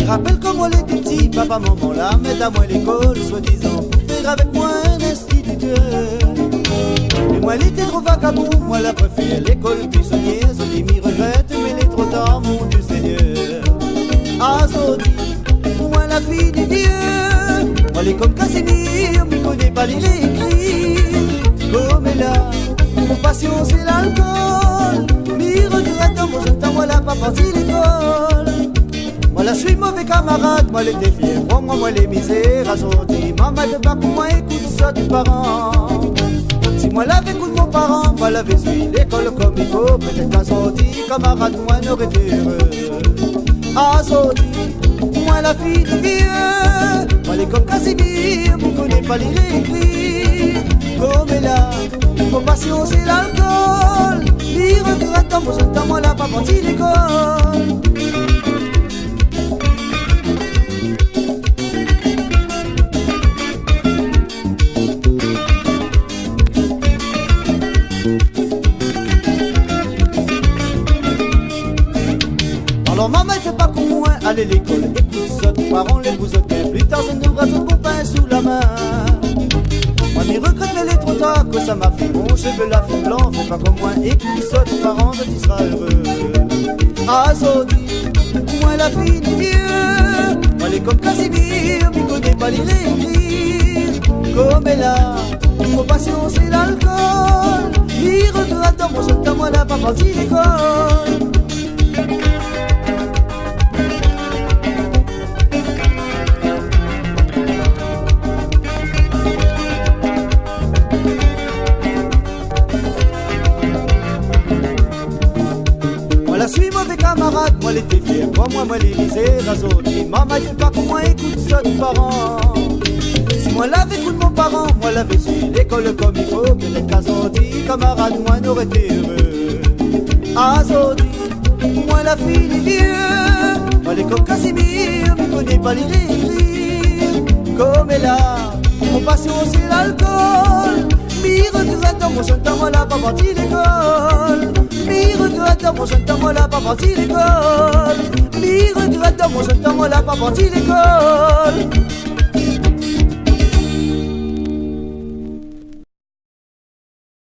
rappelle quand moi l'étais petit, papa, maman, là, met à moi l'école, soi-disant, pour faire avec moi un instituteur. Mais moi, elle était trop vagabond, moi, la préférée, l'école buissonnière, Zodi m'y regrette, mais il est trop tard, mon Dieu Seigneur. Ah, Zodi, moi, la fille du vieux, moi, elle est comme Casimir, m'y connaît pas lire et écrire. Comme elle a, mon passion, c'est l'alcool, m'y regrette, dans mon jeune temps, moi, la pas partie l'école. Moi la suis mauvais camarade, moi les défier, moi les misères, Zodi. Maman ne pas pour moi, écoute ça tes parents. Si moi l'avais écoute mon parent, moi l'avais suivi l'école comme il faut. Peut-être qu'un Zodi, camarade, moi n'aurait été heureux. Ah Zodi, moi la fille de vieux, moi les comme Casimir, vous connaissez pas lire et écrire. Comme elle a, mon passion c'est l'alcool. Il regrette dans mon jeune temps, moi la pas partie l'école. Alors maman elle fait pas comme moi, aller l'école, écoute ça, tes parents les vous autres, plus tard ça nous bras son pain sous la main. Moi m'y regrette elle est trop tard, que ça m'a fait mon cheveu la fille blanc, fais pas comme moi, écoute ça, tes parents ça tu seras heureux. Ah Zodi, moi la fille du vieux, moi elle est comme Casimir, m'y connaît pas lire et écrire. Comme elle a, mon passion c'est l'alcool, m'y regrette dans mon jeune temps, moi la pas partie l'école. Je suis mauvais camarade, moi les défier, moi les misères, Zodi. Maman il fait pas pour moi, écoute ça tes parents. Si moi l'avais écoute mon parent, moi l'avais su l'école comme il faut. Peut-être qu'un Zodi, camarade, moi n'aurait été heureux. Ah Zodi, moi la fille des vieux, moi les comme Casimir, m'y connaît pas lire et écrire. Comme elle a, mon passion c'est l'alcool. M'y regrette dans mon jeune temps, moi la pas partie l'école. M'y regrette dans mon jeune temps, moi la pas partie l'école. M'y regrette dans mon jeune temps, moi la pas partie l'école.